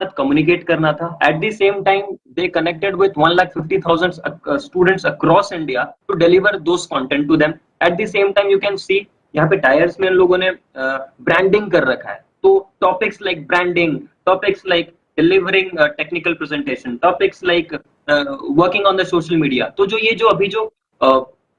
साथ कम्युनिकेट करना था। At the same time they connected with 1,50,000 students across India to deliver those content to them. At the same time you can see यहाँ पे tyres में इन लोगों ने branding कर रखा है। तो topics like branding, topics like delivering technical presentation, topics like working on the social media. तो जो ये जो अभी जो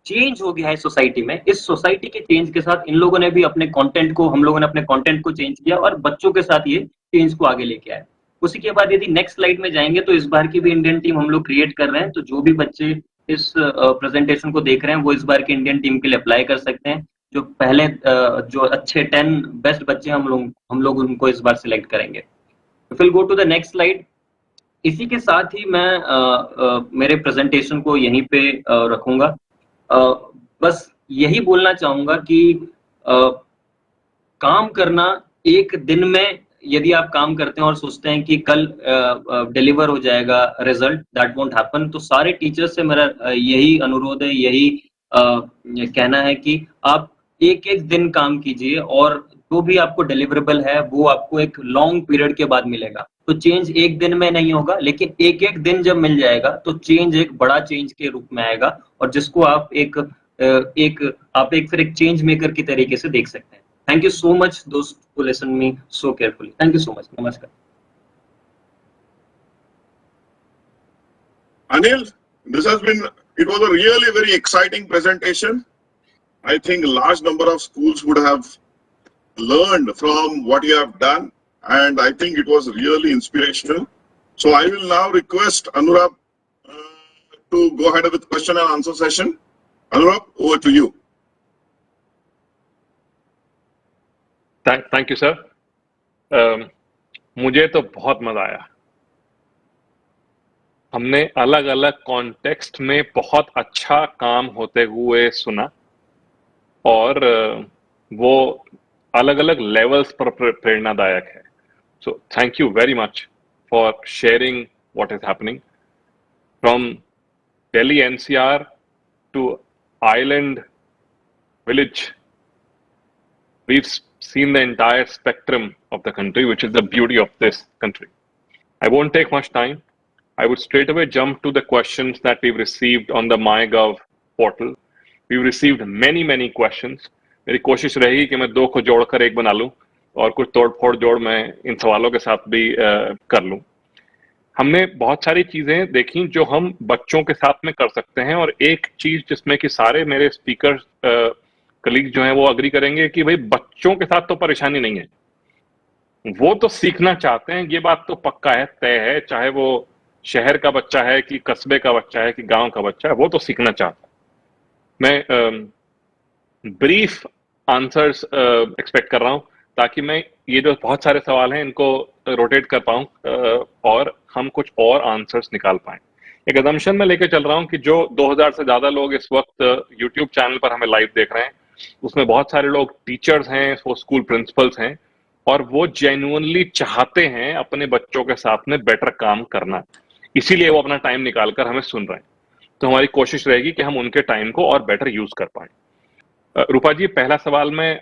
चेंज हो गया है सोसाइटी में, इस सोसाइटी के चेंज के साथ इन लोगों ने भी अपने कंटेंट को, हम लोगों ने अपने कंटेंट को चेंज किया और बच्चों के साथ ये चेंज को आगे लेके आए। उसी के बाद यदि नेक्स्ट स्लाइड में जाएंगे तो इस बार की भी इंडियन टीम हम लोग क्रिएट कर रहे हैं। तो जो भी बच्चे इस प्रेजेंटेशन को देख रहे हैं वो इस बार की इंडियन टीम के लिए अप्लाई कर सकते हैं। जो पहले जो अच्छे 10 बेस्ट बच्चे हम लोग उनको इस बार सिलेक्ट करेंगे। Will go to the next slide. इसी के साथ ही मैं मेरे प्रेजेंटेशन को यहीं पे रखूंगा। बस यही बोलना चाहूंगा कि काम करना, एक दिन में यदि आप काम करते हैं और सोचते हैं कि कल डिलीवर हो जाएगा रिजल्ट, दैट वोंट हैपन। तो सारे टीचर्स से मेरा यही अनुरोध है, यही कहना है कि आप एक एक दिन काम कीजिए और जो भी आपको डिलीवरेबल है वो आपको एक लॉन्ग पीरियड के बाद मिलेगा। तो चेंज एक दिन में नहीं होगा, लेकिन एक एक दिन जब मिल जाएगा तो चेंज एक बड़ा चेंज के रूप में आएगा और जिसको आप एक फिर एक चेंज मेकर की तरीके से देख सकते हैं। Thank you so much those who listen me so carefully. Thank you so much. Namaskar. Anil, it was a really very exciting presentation. I think a large number of schools would have learned from what you have done, and I think it was really inspirational. So I will now request Anurag to go ahead with question and answer session. Anurag, over to you. Thank you sir. मुझे तो बहुत मजा आया। हमने अलग अलग context में बहुत अच्छा काम होते हुए सुना और वो अलग अलग लेवल्स पर प्रेरणादायक है। So thank you very much for sharing what is happening from Delhi NCR to island village. We've seen the entire spectrum of the country, which is the beauty of this country. I won't take much time. I would straight away jump to the questions that we've received on the MyGov portal. We've received many questions. मेरी कोशिश रहेगी कि मैं दो को जोड़कर एक बना लूं और कुछ तोड़ फोड़ जोड़ मैं इन सवालों के साथ भी कर लूं। हमने बहुत सारी चीजें देखी जो हम बच्चों के साथ में कर सकते हैं और एक चीज जिसमें कि सारे मेरे स्पीकर कलीग जो हैं वो अग्री करेंगे कि भाई बच्चों के साथ तो परेशानी नहीं है, वो तो सीखना चाहते हैं, ये बात तो पक्का है, तय है, चाहे वो शहर का बच्चा है कि कस्बे का बच्चा है कि गांव का बच्चा है, वो तो सीखना चाहता है। मैं ब्रीफ आंसर्स एक्सपेक्ट कर रहा हूं ताकि मैं ये जो बहुत सारे सवाल हैं इनको रोटेट कर पाऊं और हम कुछ और आंसर्स निकाल पाएं। एक अजम्पशन में लेके चल रहा हूं कि जो 2000 से ज्यादा लोग इस वक्त यूट्यूब चैनल पर हमें लाइव देख रहे हैं उसमें बहुत सारे लोग टीचर्स हैं, वो स्कूल प्रिंसिपल्स हैं और वो जेन्युइनली चाहते हैं अपने बच्चों के साथ में बेटर काम करना, इसीलिए वो अपना टाइम निकालकर हमें सुन रहे हैं। तो हमारी कोशिश रहेगी कि हम उनके टाइम को और बेटर यूज कर पाए। रूपा जी, पहला सवाल मैं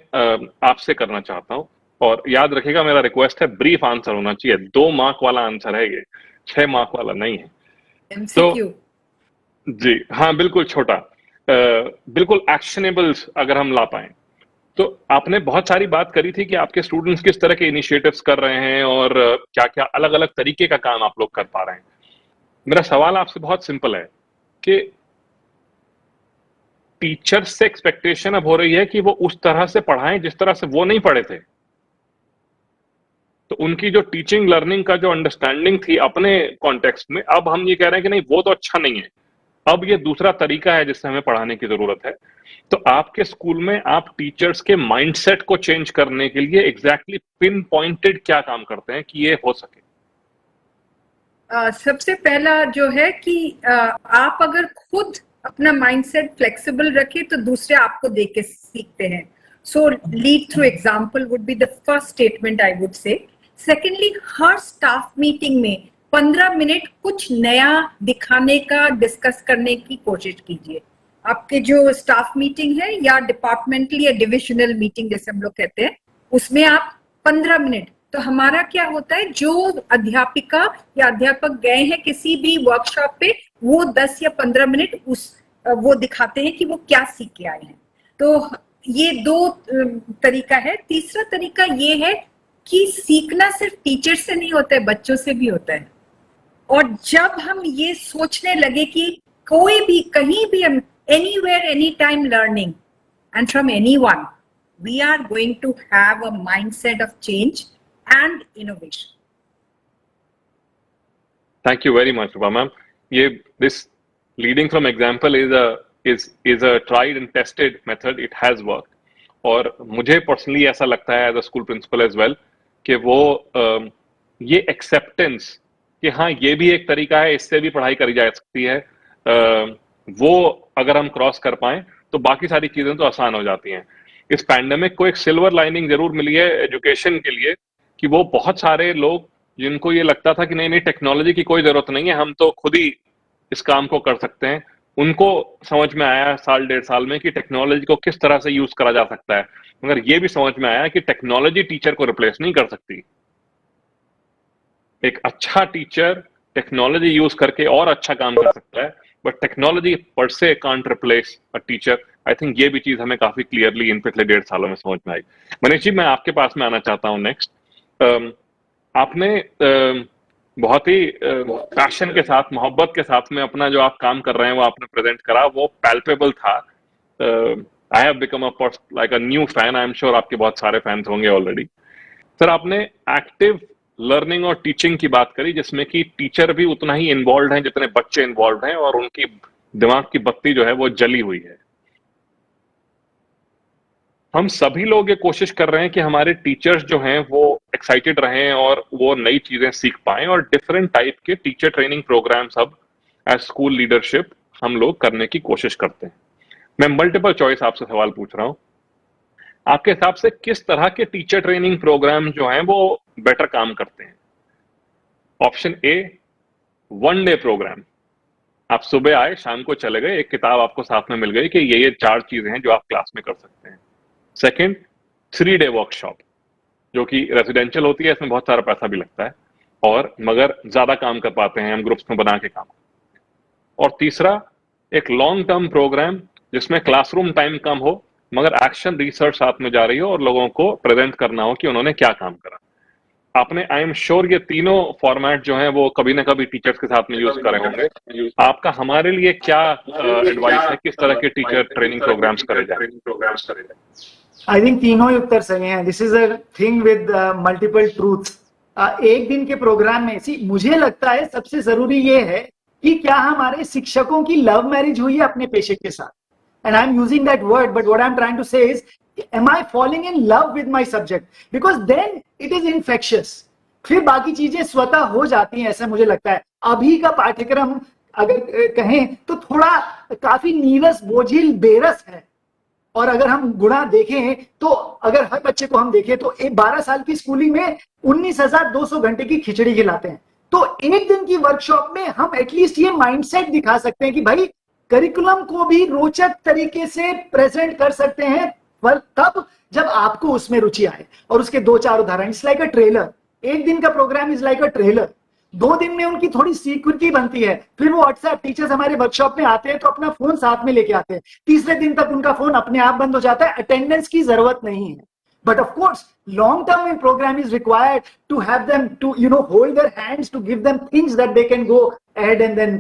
आपसे करना चाहता हूं और याद रखिएगा मेरा रिक्वेस्ट है ब्रीफ आंसर होना चाहिए। 2 मार्क वाला आंसर है ये, 6 मार्क वाला नहीं है। MCQ। तो जी हाँ, बिल्कुल छोटा, बिल्कुल एक्शनेबल्स अगर हम ला पाए। तो आपने बहुत सारी बात करी थी कि आपके स्टूडेंट्स किस तरह के इनिशिएटिव्स कर रहे हैं और क्या क्या अलग अलग तरीके का काम आप लोग कर पा रहे हैं। मेरा सवाल आपसे बहुत सिंपल है कि टीचर्स से एक्सपेक्टेशन अब हो रही है कि वो उस तरह से पढ़ाएं जिस तरह से वो नहीं पढ़े थे। तो उनकी जो टीचिंग लर्निंग का जो अंडरस्टैंडिंग थी अपने कॉन्टेक्स्ट में, अब हम ये कह रहे हैं कि नहीं वो तो अच्छा नहीं है, अब ये दूसरा तरीका है जिससे हमें पढ़ाने की जरूरत है। तो आपके स्कूल में आप टीचर्स के माइंडसेट को चेंज करने के लिए एग्जैक्टली पिन पॉइंटेड क्या काम करते हैं कि ये हो सके? सबसे पहला जो है कि आप अगर खुद अपना माइंडसेट फ्लेक्सिबल रखें तो दूसरे आपको देख के सीखते हैं। सो lead through example would be the first statement I would say. Secondly, her staff meeting में 15 मिनट कुछ नया दिखाने का डिस्कस करने की कोशिश कीजिए। आपके जो स्टाफ मीटिंग है या डिपार्टमेंटल या डिविजनल मीटिंग जैसे हम लोग कहते हैं, उसमें आप 15 मिनट तो हमारा क्या होता है, जो अध्यापिका या अध्यापक गए हैं किसी भी वर्कशॉप पे, वो 10 या 15 मिनट वो दिखाते हैं कि वो क्या सीख के आए हैं। तो ये दो तरीका है। तीसरा तरीका ये है कि सीखना सिर्फ टीचर से नहीं होता है, बच्चों से भी होता है। और जब हम ये सोचने लगे कि कोई भी कहीं भी, anywhere any time learning and from anyone, we are going to have a mindset of change and innovation. Thank you very much, Rupa ma'am. This leading from example is a tried and tested method. It has worked. और मुझे personally ऐसा लगता है as a school principal as well कि वो ये acceptance कि हाँ ये भी एक तरीका है, इससे भी पढ़ाई करी जा सकती है, वो अगर हम क्रॉस कर पाए तो बाकी सारी चीजें तो आसान हो जाती हैं। इस पैंडेमिक को एक सिल्वर लाइनिंग जरूर मिली है एजुकेशन के लिए कि वो बहुत सारे लोग जिनको ये लगता था कि नहीं नहीं टेक्नोलॉजी की कोई जरूरत नहीं है, हम तो खुद ही इस काम को कर सकते हैं, उनको समझ में आया साल डेढ़ साल में कि टेक्नोलॉजी को किस तरह से यूज करा जा सकता है। मगर ये भी समझ में आया कि टेक्नोलॉजी टीचर को रिप्लेस नहीं कर सकती। एक अच्छा टीचर टेक्नोलॉजी यूज करके और अच्छा काम कर सकता है, बट टेक्नोलॉजी पर से can't replace a teacher. I think ये भी चीज हमें काफी क्लियरली इन पिछले 1.5 सालों में समझ में आई। मनीष जी, मैं आपके पास में आना चाहता हूँ नेक्स्ट। आपने बहुत ही पैशन के साथ, मोहब्बत के साथ में अपना जो आप काम कर रहे हैं वो आपने प्रेजेंट करा, वो पैल्पेबल था। I have become like a new fan. I am sure आपके बहुत सारे फैंस होंगे ऑलरेडी। सर, आपने एक्टिव लर्निंग और टीचिंग की बात करी, जिसमें कि टीचर भी उतना ही इन्वॉल्व हैं जितने बच्चे इन्वॉल्व हैं, और उनकी दिमाग की बत्ती जो है वो जली हुई है। हम सभी लोग ये कोशिश कर रहे हैं कि हमारे टीचर्स जो हैं वो एक्साइटेड रहें और वो नई चीजें सीख पाएं, और डिफरेंट टाइप के टीचर ट्रेनिंग प्रोग्राम्स अब एज स्कूल लीडरशिप हम लोग करने की कोशिश करते हैं। मैं मल्टीपल चॉइस आपसे सवाल पूछ रहा हूं, आपके हिसाब से किस तरह के टीचर ट्रेनिंग प्रोग्राम जो हैं वो बेटर काम करते हैं? Option A, 1 day programme. आप सुबह आए, शाम को चले गए, एक किताब आपको साथ में मिल गई कि ये 4 चीजें हैं जो आप क्लास में कर सकते हैं। सेकंड, 3 डे वर्कशॉप, जो कि रेजिडेंशियल होती है, इसमें बहुत सारा पैसा भी लगता है, और मगर ज्यादा काम कर पाते हैं हम ग्रुप्स में बना के काम। और तीसरा, एक लॉन्ग टर्म प्रोग्राम जिसमें क्लासरूम टाइम कम हो मगर एक्शन रिसर्च साथ में जा रही हो और लोगों को प्रेजेंट करना हो कि उन्होंने क्या काम करा। आपने, आई एम श्योर, ये तीनों फॉर्मेट जो हैं वो कभी ना कभी टीचर्स के साथ में यूज करे होंगे। आपका हमारे लिए क्या एडवाइस है, किस तरह के टीचर ट्रेनिंग प्रोग्राम्स करे जाए? आई थिंक तीनों ही उत्तर सही हैं। This is a thing with multiple truths. एक दिन के प्रोग्राम में मुझे लगता है सबसे जरूरी ये है कि क्या हमारे शिक्षकों की लव मैरिज हुई है अपने पेशे के साथ। And I am using that word, but what I am trying to say is, am I falling in love with my subject? Because then it is infectious. फिर बाकी चीजें स्वतः हो जाती हैं, ऐसा मुझे लगता है। अभी का पाठ्यक्रम अगर कहें तो थोड़ा काफी नीरस, बोझिल, बेरस है। और अगर हम गुणा देखें तो अगर हर बच्चे को हम देखें तो 12 साल की स्कूलिंग में 19,200 घंटे की खिचड़ी खिलाते हैं। तो एक दिन की वर्कशॉप में हम एटलीस्ट ये माइंडसेट दिखा सकते हैं कि भाई करिकुलम को भी रोचक तरीके से प्रेजेंट कर सकते हैं, तब जब आपको उसमें रुचि आए। और उसके 2-4 उदाहरण, इट्स लाइक अ ट्रेलर। एक दिन का programme is like a trailer. 2 दिन में उनकी थोड़ी सीक्वेंसी बनती है, फिर वो व्हाट्सएप, टीचर्स हमारे वर्कशॉप में आते हैं तो अपना फोन साथ में लेके आते हैं। तीसरे दिन तक उनका फोन अपने आप बंद हो जाता है, अटेंडेंस की जरूरत नहीं है। But of course, long-term program is required to have them to, hold their hands, to give them things that they can go ahead and then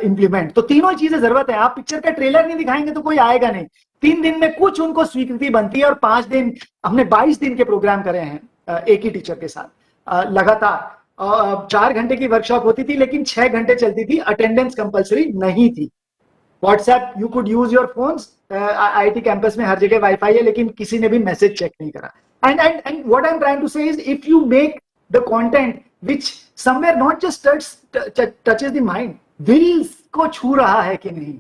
implement. तो तीनों चीजें जरूरत है। आप पिक्चर का ट्रेलर नहीं दिखाएंगे तो कोई आएगा नहीं। 3 दिन में कुछ उनको स्वीकृति बनती है, और 5 दिन, हमने 22 दिन के प्रोग्राम करे हैं एक ही टीचर के साथ लगातार। 4 घंटे की वर्कशॉप होती थी, लेकिन 6 घंटे चलती थी, अटेंडेंस कंपल्सरी नहीं थी। WhatsApp, you could use your phones. IIT campus में हर जगह वाईफाई है, लेकिन किसी ने भी मैसेज चेक नहीं करा। And what I am trying to say is, if you make the content which somewhere not just touches the mind, दिल को छू रहा है कि नहीं,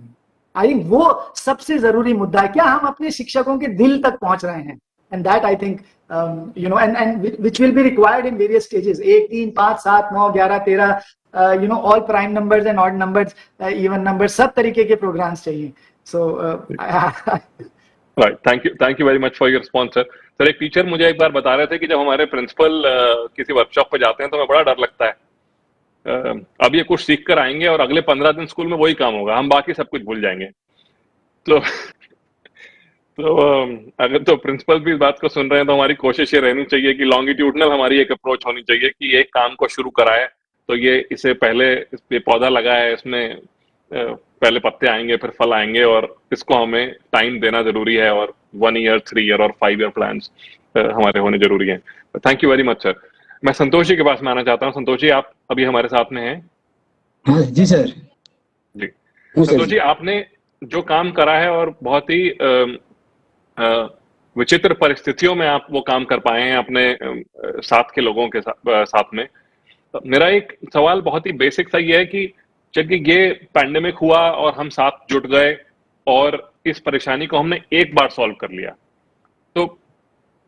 आई थिंक वो सबसे जरूरी मुद्दा है। क्या हम अपने शिक्षकों के दिल तक पहुंच रहे हैं? And that I think and which will be required in various stages, 1, 3, 5, 7, 9, 11, 13, all prime numbers and odd numbers, even numbers, सब तरीके के प्रोग्राम्स चाहिए। So right, thank you very much for your response sir. Sir, एक teacher मुझे एक बार बता रहे थे कि जब हमारे प्रिंसिपल किसी वर्कशॉप पे जाते हैं तो हमें बड़ा डर लगता है, अब ये कुछ सीख कर आएंगे और अगले 15 दिन स्कूल में वही काम होगा, हम बाकी सब कुछ भूल जाएंगे। तो अगर तो प्रिंसिपल भी इस बात को सुन रहे हैं तो हमारी कोशिश ये रहनी चाहिए कि लॉन्गिट्यूडनल हमारी एक अप्रोच होनी चाहिए कि एक काम को शुरू कराए तो ये इसे पहले इस पे पौधा लगाया है, इसमें पहले पत्ते आएंगे फिर फल आएंगे, और इसको हमें टाइम देना जरूरी है, और 1 ईयर 3 ईयर और 5 ईयर प्लान्स हमारे होने जरूरी हैं। Thank you very much sir. मैं संतोष जी के पास में आना चाहता हूँ। संतोष जी, आप अभी हमारे साथ में हैं? हाँ जी सर। जी संतोष जी, आपने जो काम करा है और बहुत ही विचित्र परिस्थितियों में आप वो काम कर पाए हैं अपने साथ के लोगों के साथ में। मेरा एक सवाल बहुत ही बेसिक सा ये है कि जब ये पैंडेमिक हुआ और हम साथ जुट गए और इस परेशानी को हमने एक बार सॉल्व कर लिया, तो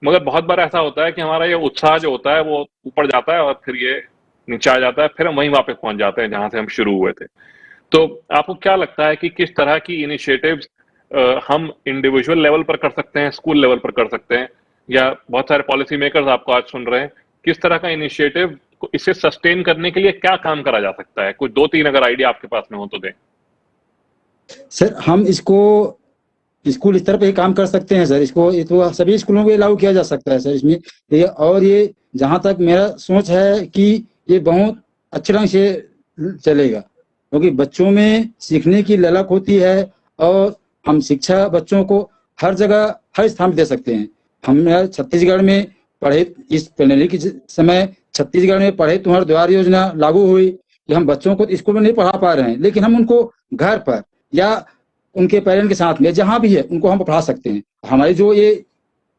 मगर बहुत बार ऐसा होता है कि हमारा ये उत्साह जो होता है वो ऊपर जाता है और फिर ये नीचे आ जाता है, फिर हम वहीं वापस पहुंच जाते हैं जहां से हम शुरू हुए थे। तो आपको क्या लगता है कि किस तरह की इनिशिएटिव्स हम इंडिविजुअल लेवल पर कर सकते हैं, स्कूल लेवल पर कर सकते हैं, या बहुत सारे पॉलिसी मेकर्स आपको आज सुन रहे हैं, किस तरह का इनिशिएटिव इसे सस्टेन करने के लिए क्या काम करा जा सकता है? कुछ 2-3 अगर आइडिया आपके पास में हो तो दें सर। हम इसको स्कूल स्तर पे ही काम कर सकते हैं सर। इसको ये तो सभी स्कूलों में लागू किया जा सकता है सर इसमें ये जहां तक मेरा सोच है कि ये बहुत अच्छे ढंग से चलेगा, क्योंकि बच्चों में सीखने की ललक होती है और हम शिक्षा बच्चों को हर जगह हर स्थान दे सकते हैं। हम छत्तीसगढ़ में पढ़े, इस पैंडेमिक के समय छत्तीसगढ़ में पढ़े तुम्हारे द्वार योजना लागू हुई कि हम बच्चों को स्कूल में नहीं पढ़ा पा रहे हैं, लेकिन हम उनको घर पर या उनके पेरेंट के साथ में जहां भी है उनको हम पढ़ा सकते हैं। हमारे जो ये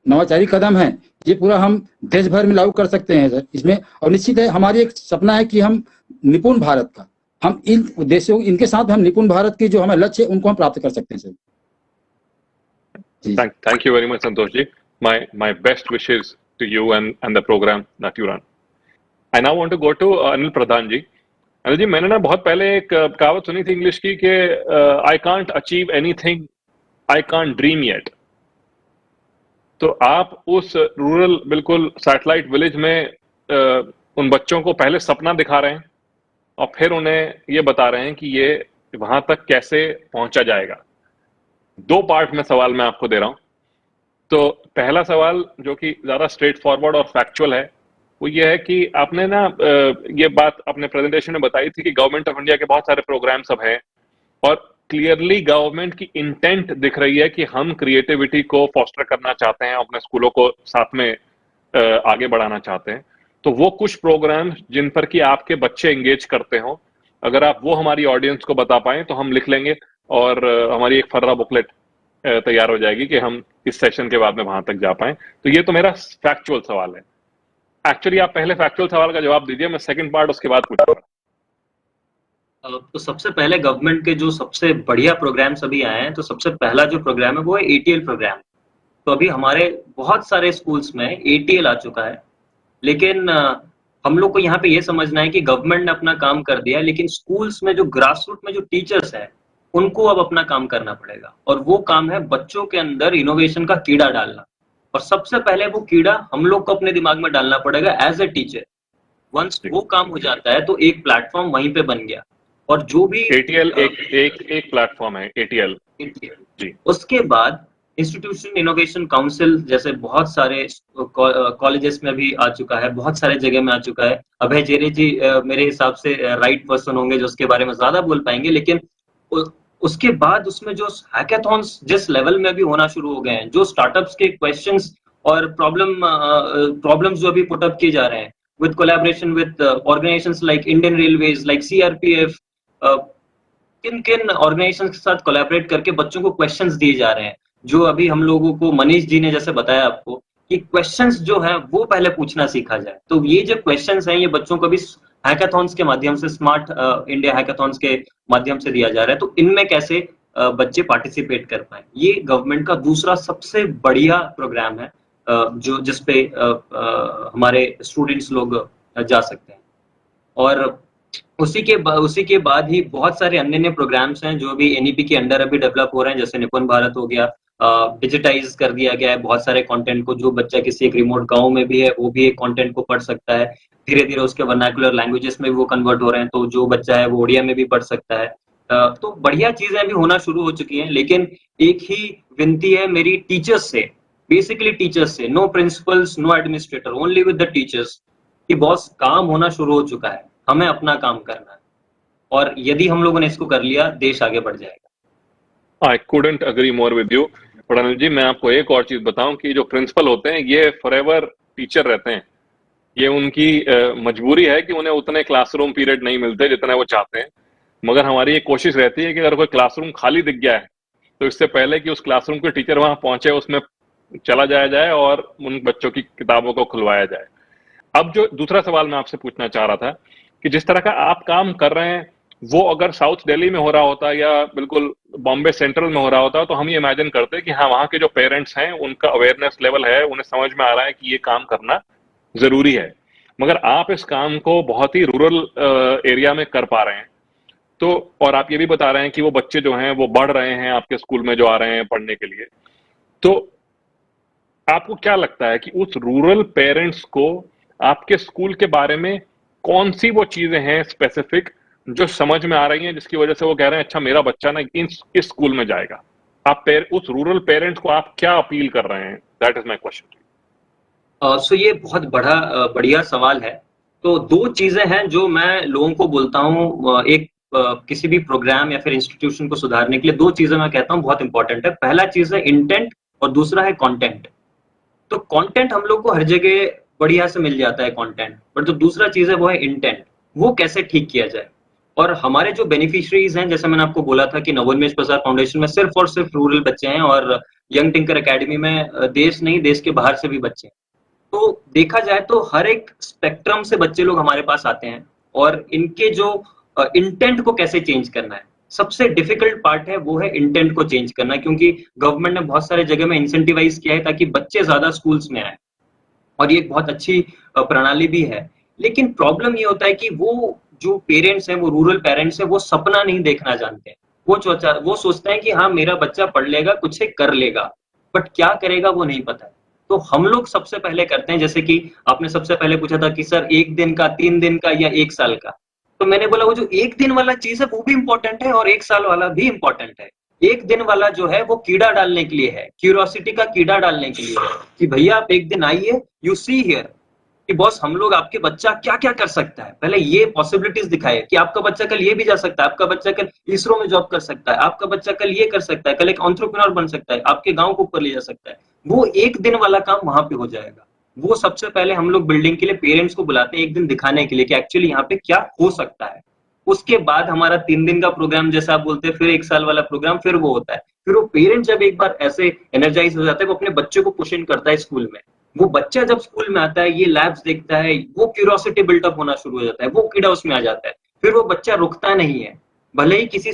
नवाचारी कदम है ये पूरा हम देश भर में लागू कर सकते हैं सर इसमें। और निश्चित है हमारी एक सपना है कि हम निपुण भारत का, हम इन उद्देश्यों इनके साथ हम निपुण भारत के जो हमारे लक्ष्य है उनको हम प्राप्त कर सकते हैं sir. Thank you very much, Santosh ji. My best wishes to you and the program that you run. I now want to go to Anil Pradhan ji. Anil ji, मैंने ना बहुत पहले एक कहावत सुनी थी इंग्लिश की कि I can't achieve anything I can't dream yet. तो आप उस रूरल बिल्कुल सैटेलाइट विलेज में उन बच्चों को पहले सपना दिखा रहे हैं और फिर उन्हें ये बता रहे हैं कि ये वहां तक कैसे पहुंचा जाएगा। 2 पार्ट में सवाल मैं आपको दे रहा हूं। तो पहला सवाल जो कि ज्यादा स्ट्रेट फॉरवर्ड और फैक्चुअल है वो ये है कि आपने ना ये बात अपने प्रेजेंटेशन में बताई थी कि गवर्नमेंट ऑफ इंडिया के बहुत सारे प्रोग्राम सब हैं और क्लियरली गवर्नमेंट की इंटेंट दिख रही है कि हम क्रिएटिविटी को फॉस्टर करना चाहते हैं, अपने स्कूलों को साथ में आगे बढ़ाना चाहते हैं। तो वो कुछ प्रोग्राम जिन पर कि आपके बच्चे एंगेज करते हो, अगर आप वो हमारी ऑडियंस को बता पाएं तो हम लिख लेंगे और हमारी एक फर्रा बुकलेट तैयार हो जाएगी कि हम इस सेशन के बाद में वहां तक जा पाएं। तो ये तो मेरा फैक्चुअल सवाल है। एक्चुअली आप पहले फैक्चुअल सवाल का जवाब दीजिए, मैं सेकंड पार्ट उसके बाद पूछूंगा। तो सबसे पहले गवर्नमेंट के जो सबसे बढ़िया प्रोग्राम्स अभी आए हैं, तो सबसे पहला जो प्रोग्राम है वो है ATL प्रोग्राम। तो अभी हमारे बहुत सारे स्कूल्स में ATL आ चुका है, लेकिन हम लोग को यहाँ पे ये समझना है कि गवर्नमेंट ने अपना काम कर दिया है, लेकिन स्कूल्स में जो ग्रास रूट में जो टीचर्स हैं उनको अब अपना काम करना पड़ेगा, और वो काम है बच्चों के अंदर इनोवेशन का कीड़ा डालना। और सबसे पहले वो कीड़ा हम लोग को अपने दिमाग में डालना पड़ेगा एज ए टीचर। वंस वो काम हो जाता है तो एक प्लेटफॉर्म वहीं पे बन गया, और जो भी ATL एक प्लेटफॉर्म है ATL जी। उसके बाद इंस्टीट्यूशन इनोवेशन काउंसिल जैसे बहुत सारे कॉलेजेस में भी आ चुका है, बहुत सारे जगह में आ चुका है। अभय जेरे जी मेरे हिसाब से राइट पर्सन होंगे जो उसके बारे में ज्यादा बोल पाएंगे, लेकिन उसके बाद उसमें जो हैकाथॉन्स जिस लेवल में भी होना शुरू हो गए हैं, जो स्टार्टअप्स के क्वेश्चंस और प्रॉब्लम्स जो अभी पुटअप किए जा रहे हैं with collaboration with organisations like Indian railways, like CRPF, किन किन ऑर्गेनाइजेशंस के साथ कोलैबोरेट करके बच्चों को क्वेश्चंस दिए जा रहे हैं, जो अभी हम लोगों को मनीष जी ने जैसे बताया आपको कि क्वेश्चंस जो है वो पहले पूछना सीखा जाए। तो ये जो क्वेश्चंस हैं ये बच्चों को भी हैकाथॉन्स के माध्यम से, स्मार्ट इंडिया हैकाथॉन्स के माध्यम से दिया जा रहा है। तो इनमें कैसे बच्चे पार्टिसिपेट कर पाए, ये गवर्नमेंट का दूसरा सबसे बढ़िया प्रोग्राम है जो जिसपे हमारे स्टूडेंट्स लोग जा सकते हैं। और उसी के बाद ही बहुत सारे अन्य प्रोग्राम्स हैं जो भी NEP के अंडर अभी डेवलप हो रहे हैं, जैसे निपुण भारत हो गया, डिजिटाइज कर दिया गया है बहुत सारे कंटेंट को। जो बच्चा किसी एक रिमोट गांव में भी है वो भी एक कंटेंट को पढ़ सकता है। धीरे धीरे उसके वर्नाकुलर लैंग्वेजेस में भी वो कन्वर्ट हो रहे हैं, तो जो बच्चा है वो ओडिया में भी पढ़ सकता है। तो बढ़िया चीजें भी होना शुरू हो चुकी हैं। लेकिन एक ही विनती है मेरी टीचर्स से, बेसिकली टीचर्स से, no principals no administrator, only with the teachers, कि बॉस काम होना शुरू हो चुका है, हमें अपना काम करना है, और यदि हम लोगों ने इसको कर लिया देश आगे बढ़ जाएगा। I couldn't agree more with you. Pranal ji, मैं आपको एक और चीज बताऊं कि जो प्रिंसिपल होते हैं ये फॉरएवर टीचर रहते हैं। ये उनकी मजबूरी है कि उन्हें उतने क्लासरूम पीरियड नहीं मिलते जितने वो चाहते हैं, मगर हमारी ये कोशिश रहती है कि अगर कोई क्लासरूम खाली दिख गया है तो इससे पहले कि उस क्लासरूम के टीचर वहां पहुंचे उसमें चला जाया जाए और उन बच्चों की किताबों को खुलवाया जाए। अब जो दूसरा सवाल मैं आपसे पूछना चाह रहा था कि जिस तरह का आप काम कर रहे हैं वो अगर साउथ दिल्ली में हो रहा होता या बिल्कुल बॉम्बे सेंट्रल में हो रहा होता तो हम ये इमेजिन करते कि हाँ, वहाँ के जो पेरेंट्स हैं उनका अवेयरनेस लेवल है, उन्हें समझ में आ रहा है कि ये काम करना जरूरी है। मगर आप इस काम को बहुत ही रूरल एरिया में कर पा रहे हैं, तो और आप ये भी बता रहे हैं कि वो बच्चे जो हैं वो बढ़ रहे हैं आपके स्कूल में जो आ रहे हैं पढ़ने के लिए, तो आपको क्या लगता है कि उस रूरल पेरेंट्स को आपके स्कूल के बारे में कौन सी वो चीजें हैं स्पेसिफिक जो समझ में आ रही हैं जिसकी वजह से वो कह रहे हैं अच्छा मेरा बच्चा ना इस स्कूल में जाएगा? आप उस रूरल पेरेंट्स को आप क्या अपील कर रहे हैं? That is my question. So ये बहुत बढ़िया सवाल है। तो दो चीजें हैं जो मैं लोगों को बोलता हूँ, एक किसी भी प्रोग्राम या फिर इंस्टीट्यूशन को सुधारने के लिए दो चीजें मैं कहता हूँ बहुत इंपॉर्टेंट है। पहला चीज है इंटेंट और दूसरा है कंटेंट। तो कंटेंट हम लोग को हर जगह बढ़िया से मिल जाता है कंटेंट, बट जो दूसरा चीज है वो है इंटेंट, वो कैसे ठीक किया जाए। और हमारे जो बेनिफिशियरीज हैं, जैसे मैंने आपको बोला था कि नवोन्मेष प्रसार फाउंडेशन में सिर्फ और सिर्फ रूरल बच्चे हैं और यंग टिंकर एकेडमी में देश नहीं देश के बाहर से भी बच्चे हैं। तो देखा जाए तो हर एक स्पेक्ट्रम से बच्चे लोग हमारे पास आते हैं और इनके जो इंटेंट को कैसे चेंज करना है, सबसे डिफिकल्ट पार्ट है वो है इंटेंट को चेंज करना, क्योंकि गवर्नमेंट ने बहुत सारे जगह में इंसेंटिवाइज किया है ताकि बच्चे ज्यादा स्कूल्स में आए, और ये एक बहुत अच्छी प्रणाली भी है। लेकिन प्रॉब्लम ये होता है कि वो जो पेरेंट्स हैं, वो रूरल पेरेंट्स हैं, वो सपना नहीं देखना जानते हैं। वो सोचते हैं कि हाँ मेरा बच्चा पढ़ लेगा, कुछ कर लेगा, बट क्या करेगा वो नहीं पता है। तो हम लोग सबसे पहले करते हैं, जैसे कि आपने सबसे पहले पूछा था कि सर 1 दिन का, 3 दिन का या 1 साल का, तो मैंने बोला वो जो 1 दिन वाला चीज है वो भी इंपॉर्टेंट है और 1 साल वाला भी इंपॉर्टेंट है। 1 दिन वाला जो है वो कीड़ा डालने के लिए है, क्यूरियोसिटी का कीड़ा डालने के लिए है कि भैया आप 1 दिन आइए, यू सी हियर कि बॉस हम लोग आपके बच्चा क्या क्या कर सकता है, पहले ये पॉसिबिलिटीज दिखाए कि आपका बच्चा कल ये भी जा सकता है, आपका बच्चा कल इसरो में जॉब कर सकता है, आपका बच्चा कल ये कर सकता है, कल एक एंटरप्रेन्योर बन सकता है, आपके गांव को ऊपर ले जा सकता है। वो 1 दिन वाला काम वहां पे हो जाएगा। वो सबसे पहले हम लोग बिल्डिंग के लिए पेरेंट्स को बुलाते हैं 1 दिन दिखाने के लिए कि एक्चुअली यहाँ पे क्या हो सकता है। उसके बाद हमारा 3 दिन का प्रोग्राम जैसा आप बोलते हैं, फिर 1 साल वाला प्रोग्राम फिर वो होता है। फिर वो पेरेंट जब एक बार ऐसे एनर्जाइज हो जाता है, वो अपने बच्चे को पुश इन करता है स्कूल में। वो बच्चा जब स्कूल में आता है, ये लैब्स देखता है, वो क्यूरियोसिटी बिल्टअप होना शुरू हो जाता है, वो कीड़ा उसमें आ जाता है। फिर वो बच्चा रुकता नहीं है, भले ही किसी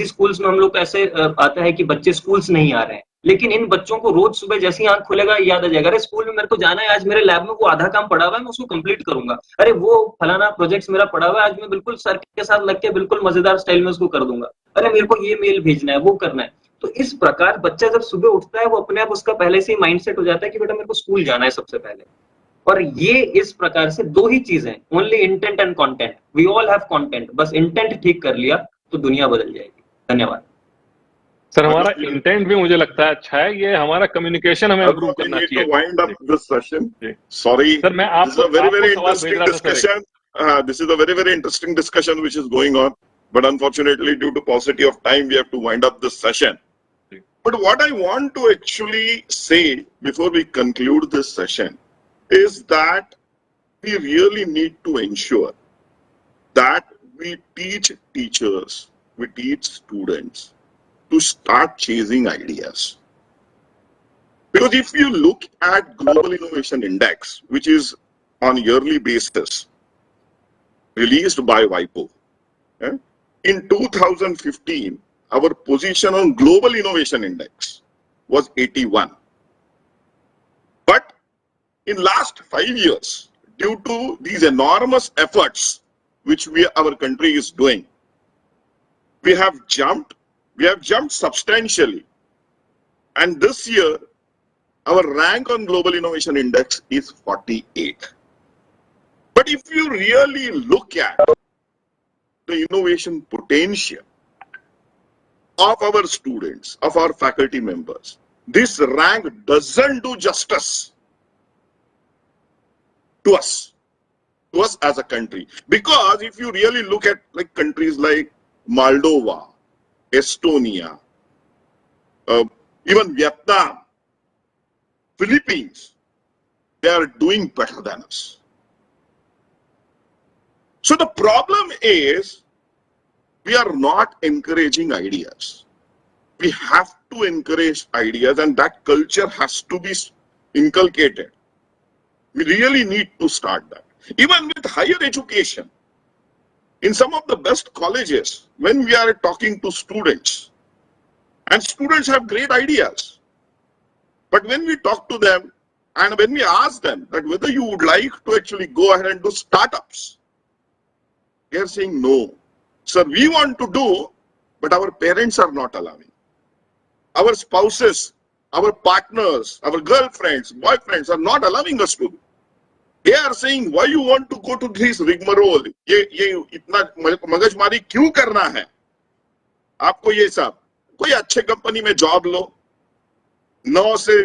स्कूल्स में हम लोग ऐसे आता है कि बच्चे स्कूल्स नहीं आ रहे हैं, लेकिन इन बच्चों को रोज सुबह जैसे ही आंख खुलेगा याद आ जाएगा, अरे स्कूल में मेरे को जाना है, आज मेरे लैब में वो आधा काम पड़ा हुआ है, मैं उसको कंप्लीट करूंगा, अरे वो फलाना प्रोजेक्ट्स मेरा पड़ा हुआ है, आज मैं बिल्कुल सर के साथ लग के बिल्कुल मजेदार स्टाइल में उसको कर दूंगा, अरे मेरे को ये मेल भेजना है, वो करना है। तो इस प्रकार बच्चा जब सुबह उठता है वो अपने आप उसका पहले से ही माइंडसेट हो जाता है कि बेटा मेरे को स्कूल जाना है सबसे पहले। और ये इस प्रकार से दो ही चीजें, only intent and content. We all have content, बस इंटेंट ठीक कर लिया तो दुनिया बदल जाएगी। धन्यवाद सर। हमारा इंटेंट भी मुझे लगता है अच्छा है, ये हमारा कम्युनिकेशन हमें इम्प्रूव करना चाहिए। Wind up this session, sorry sir, मैं आपको very interesting discussion. This is a very interesting discussion which is going on, but unfortunately due to paucity of time we have to wind up this session. But what I want to actually say before we conclude this session is that we really need to ensure that we teach teachers, we teach students to start chasing ideas. Because if you look at Global Innovation Index, which is on yearly basis, released by WIPO, in 2015, our position on Global Innovation Index was 81. But in last 5 years, due to these enormous efforts which our country is doing, we have jumped substantially And this year, our rank on Global Innovation Index is 48. But if you really look at the innovation potential of our students, of our faculty members, this rank doesn't do justice to us as a country. Because if you really look at like countries like Moldova, Estonia, even Vietnam, Philippines, they are doing better than us. So the problem is we are not encouraging ideas. We have to encourage ideas, and that culture has to be inculcated. We really need to start that. Even with higher education, in some of the best colleges, when we are talking to students, and students have great ideas, but when we talk to them and when we ask them that whether you would like to actually go ahead and do startups, they are saying no. Sir, we want to do, but our parents are not allowing. Our spouses, our partners, our girlfriends, boyfriends are not allowing us to do. They are saying, why you want to go to this rigmarole? ये इतना मगजमारी क्यों करना है? आपको ये सब कोई अच्छे कंपनी में जॉब लो, 9 से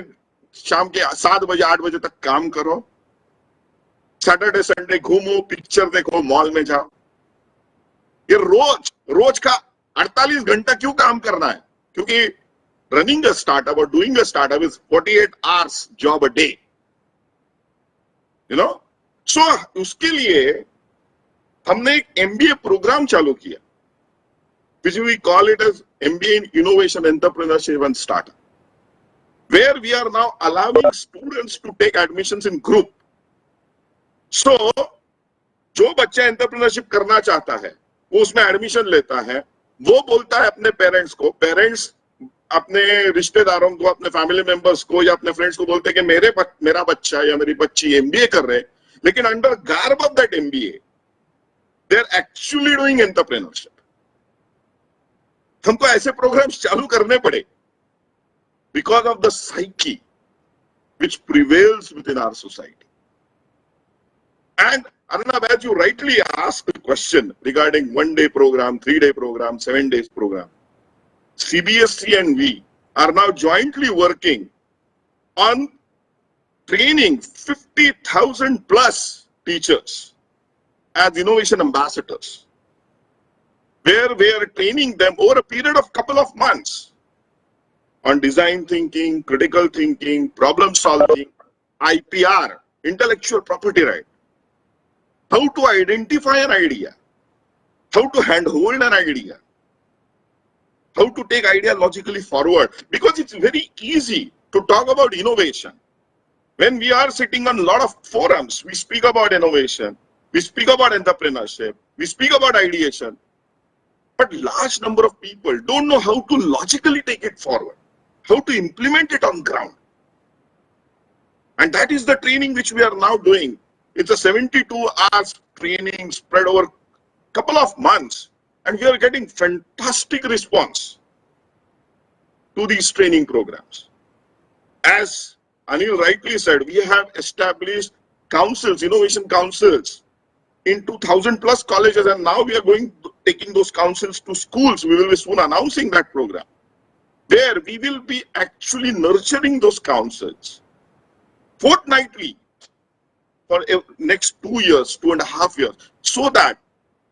शाम के 7 बजे 8 बजे तक काम करो, सैटरडे संडे घूमो, पिक्चर देखो, मॉल में जाओ. ये रोज का 48 घंटा क्यों काम करना है? क्योंकि रनिंग अ स्टार्टअप और doing a startup is 48 hours job a day. You know, so उसके लिए हमने एक MBA प्रोग्राम चालू किया, which we call it as MBA in Innovation, Entrepreneurship and Startup, where we are now allowing students to take admissions in group. So, जो बच्चा entrepreneurship करना चाहता है वो उसमें एडमिशन लेता है, वो बोलता है अपने पेरेंट्स को, पेरेंट्स अपने रिश्तेदारों को, अपने फैमिली मेंबर्स को या अपने फ्रेंड्स को बोलते हैं कि मेरा बच्चा या मेरी बच्ची MBA कर रहे हैं, लेकिन under garb of that MBA they are actually doing entrepreneurship. हमको ऐसे प्रोग्राम्स चालू करने पड़े because of the psyche which prevails within our society. And Arnab, as you rightly asked the question regarding 1-day program, 3-day program, 7 days program, CBSE and we are now jointly working on training 50,000 plus teachers as innovation ambassadors, where we are training them over a period of couple of months on design thinking, critical thinking, problem solving, IPR, intellectual property right, how to identify an idea, how to handhold an idea, how to take idea logically forward, because it's very easy to talk about innovation. When we are sitting on a lot of forums, we speak about innovation, we speak about entrepreneurship, we speak about ideation, but large number of people don't know how to logically take it forward, how to implement it on ground. And that is the training which we are now doing. It's a 72 hours training spread over a couple of months, and we are getting fantastic response to these training programs. As Anil rightly said, we have established councils, innovation councils in 2,000 plus colleges, and now we are taking those councils to schools. We will be soon announcing that program, where we will be actually nurturing those councils fortnightly for next 2 years, 2.5 years, so that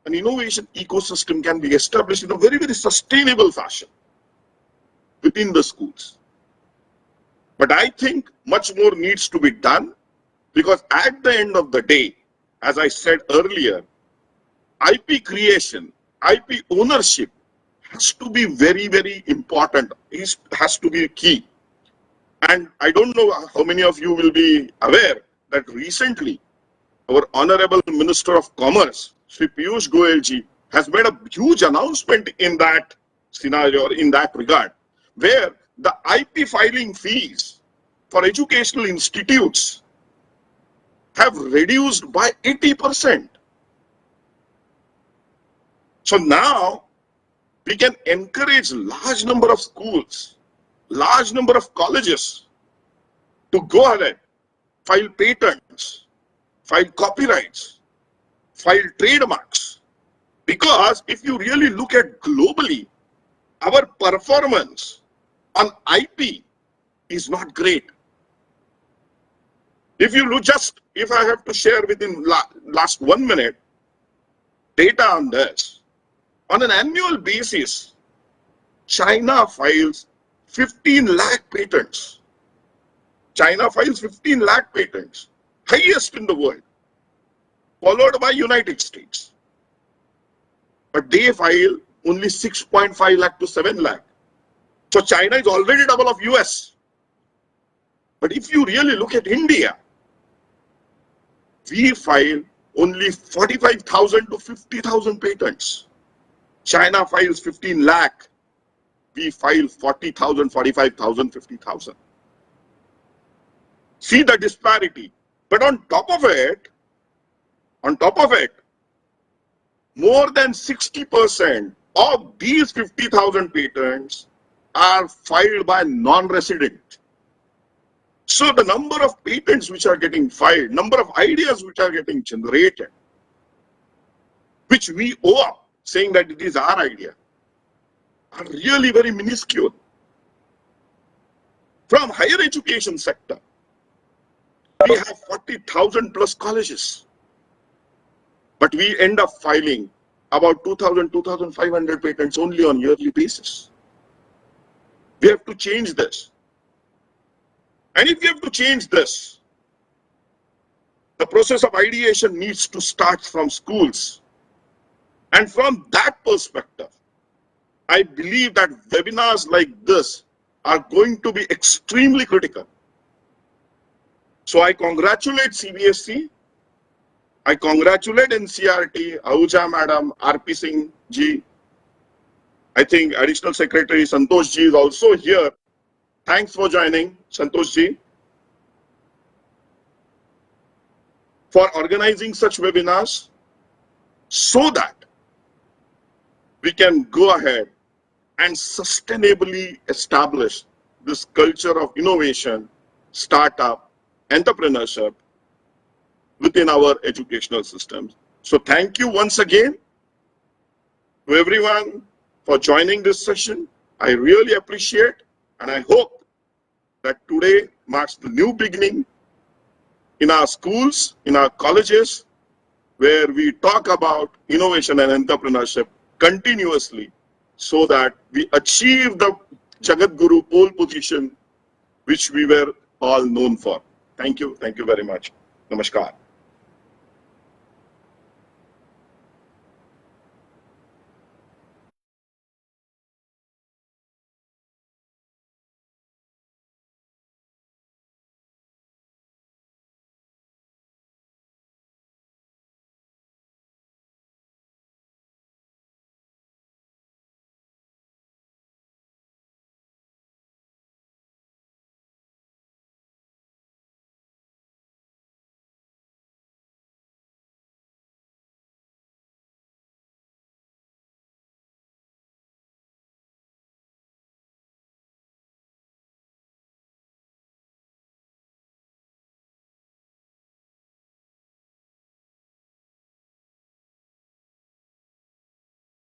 an innovation ecosystem can be established in a very, very sustainable fashion within the schools. But I think much more needs to be done, because at the end of the day, as I said earlier, IP creation, IP ownership has to be very, very important. It has to be key. And I don't know how many of you will be aware that recently our Honorable Minister of Commerce, Shri Piyush Goyal ji, has made a huge announcement in that scenario, or in that regard, where the IP filing fees for educational institutes have reduced by 80%. So now we can encourage large number of schools, large number of colleges to go ahead, file patents, file copyrights, file trademarks. Because if you really look at globally, our performance on IP is not great. If you look if I have to share within last 1 minute data on this, on an annual basis, China files 15 lakh patents. China files 15 lakh patents, highest in the world, followed by United States. But they file only 6.5 lakh to 7 lakh. So China is already double of US. But if you really look at India, we file only 45,000 to 50,000 patents. China files 15 lakh. We file 40,000, 45,000, 50,000. See the disparity. But on top of it, more than 60% of these 50,000 patents are filed by non-resident. So the number of patents which are getting filed, number of ideas which are getting generated, which we owe up, saying that it is our idea, are really very minuscule. From higher education sector, we have 40,000 plus colleges, but we end up filing about 2,000, 2,500 patents only on yearly basis. We have to change this. And if we have to change this, the process of ideation needs to start from schools. And from that perspective, I believe that webinars like this are going to be extremely critical. So I congratulate CBSE, I congratulate NCERT, Ahuja Madam, RP Singh ji. I think Additional Secretary Santosh ji is also here. Thanks for joining, Santosh ji, for organizing such webinars so that we can go ahead and sustainably establish this culture of innovation, startup, entrepreneurship within our educational systems. So thank you once again to everyone for joining this session. I really appreciate, and I hope that today marks the new beginning in our schools, in our colleges, where we talk about innovation and entrepreneurship continuously so that we achieve the Jagat Guru pole position which we were all known for. Thank you very much. Namaskar.